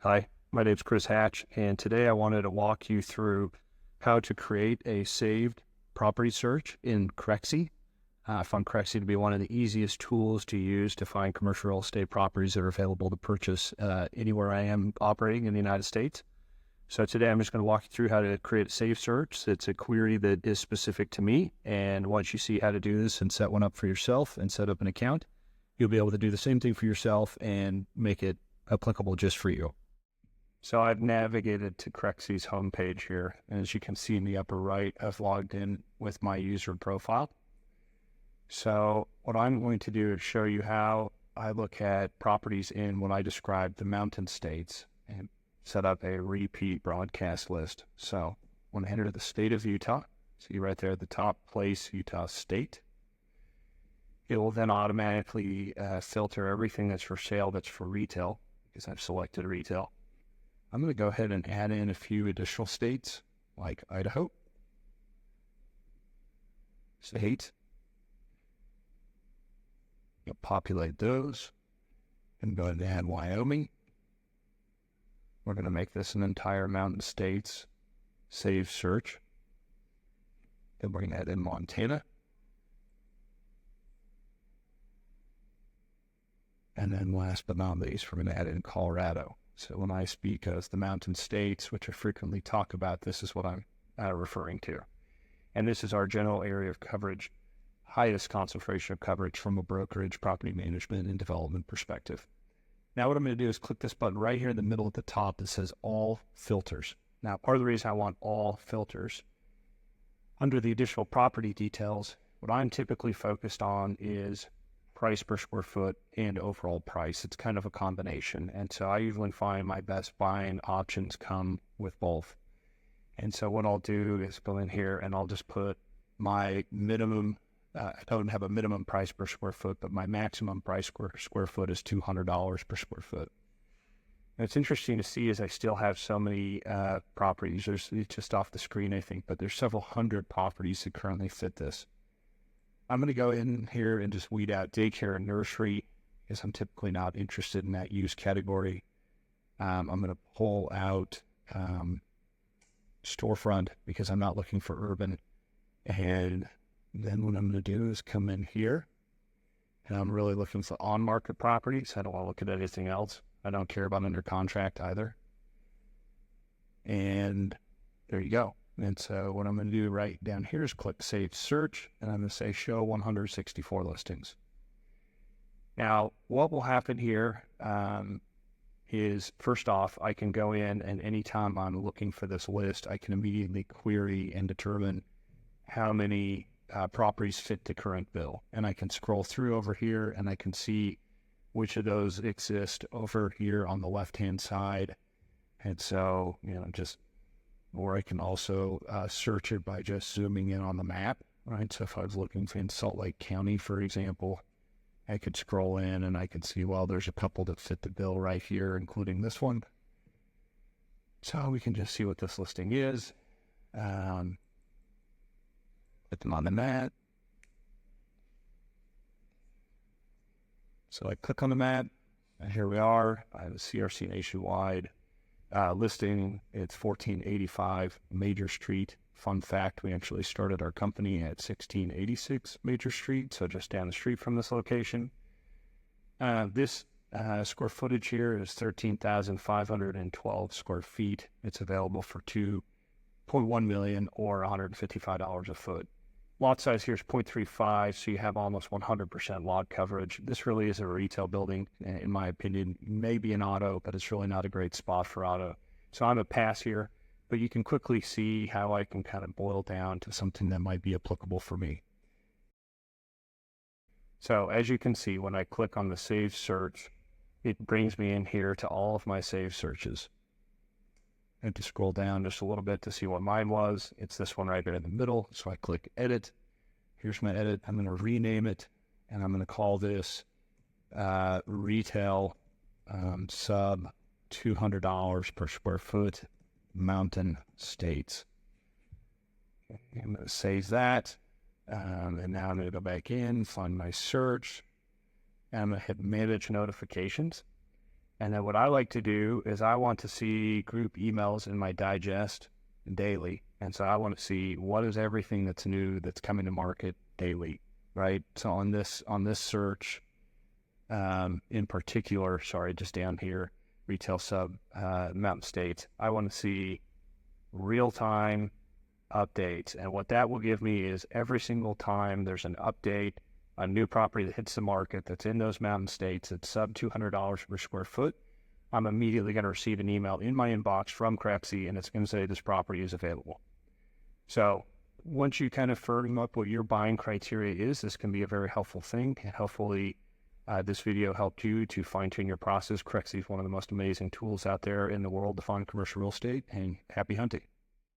Hi, my name is Chris Hatch, and today I wanted to walk you through how to create a saved property search in Crexi. I found Crexi to be one of the easiest tools to use to find commercial real estate properties that are available to purchase anywhere I am operating in the United States. So today I'm just going to walk you through how to create a saved search. It's a query that is specific to me, and once you see how to do this and set one up for yourself and set up an account, you'll be able to do the same thing for yourself and make it applicable just for you. So I've navigated to Crexi's homepage here, and as you can see in the upper right, I've logged in with my user profile. So what I'm going to do is show you how I look at properties in what I describe the mountain states and set up a repeat broadcast list. So when I enter the state of Utah, see right there at the top, place Utah State, it will then automatically filter everything that's for sale that's for retail, because I've selected retail. I'm going to go ahead and add in a few additional states like Idaho, state. You'll populate those and go ahead and add Wyoming. We're going to make this an entire mountain states save search. Then we're going to add in Montana. And then last but not least, we're going to add in Colorado. So when I speak of the mountain states, which I frequently talk about, this is what I'm referring to. And this is our general area of coverage, highest concentration of coverage from a brokerage, property management, and development perspective. Now what I'm going to do is click this button right here in the middle at the top that says All Filters. Now part of the reason I want all filters, under the additional property details, what I'm typically focused on is price per square foot and overall price. It's kind of a combination. And so I usually find my best buying options come with both. And so what I'll do is go in here and I'll just put my minimum, I don't have a minimum price per square foot, but my maximum price per square foot is $200 per square foot. And it's interesting to see as I still have so many properties. It's just off the screen, I think, but there's several hundred properties that currently fit this. I'm going to go in here and just weed out daycare and nursery because I'm typically not interested in that use category. I'm going to pull out storefront because I'm not looking for urban. And then what I'm going to do is come in here and I'm really looking for on-market properties. I don't want to look at anything else. I don't care about under contract either. And there you go. And so what I'm going to do right down here is click Save Search, and I'm going to say Show 164 listings. Now, what will happen here is, first off, I can go in and anytime I'm looking for this list, I can immediately query and determine how many properties fit the current bill. And I can scroll through over here, and I can see which of those exist over here on the left-hand side. And so, or I can also search it by just zooming in on the map, right? So if I was looking in Salt Lake County, for example, I could scroll in and I could see, well, there's a couple that fit the bill right here, including this one. So we can just see what this listing is. Put them on the map. So I click on the map, and here we are. I have a CRC Nationwide listing. It's 1485 Major Street. Fun fact, we actually started our company at 1686 Major Street, so just down the street from this location. This square footage here is 13,512 square feet. It's available for $2.1 million or $155 a foot. Lot size here is 0.35, so you have almost 100% lot coverage. This really is a retail building, in my opinion. Maybe an auto, but it's really not a great spot for auto. So I'm a pass here, but you can quickly see how I can kind of boil down to something that might be applicable for me. So as you can see, when I click on the Save Search, it brings me in here to all of my saved searches. And to scroll down just a little bit to see what mine was. It's this one right there in the middle. So I click Edit. Here's my edit. I'm going to rename it, and I'm going to call this Retail Sub $200 per square foot Mountain States. Okay, I'm going to save that. And now I'm going to go back in, find my search, and I'm going to hit Manage Notifications. And then what I like to do is I want to see group emails in my digest daily. And so I want to see what is everything that's new that's coming to market daily, right? So on this search, in particular, sorry, just down here, retail sub Mountain States, I want to see real-time updates. And what that will give me is every single time there's an update, a new property that hits the market that's in those Mountain States, it's sub $200 per square foot, I'm immediately going to receive an email in my inbox from Crexi, and it's going to say this property is available. So once you kind of firm up what your buying criteria is, this can be a very helpful thing. And hopefully this video helped you to fine-tune your process. Crexi is one of the most amazing tools out there in the world to find commercial real estate, and happy hunting.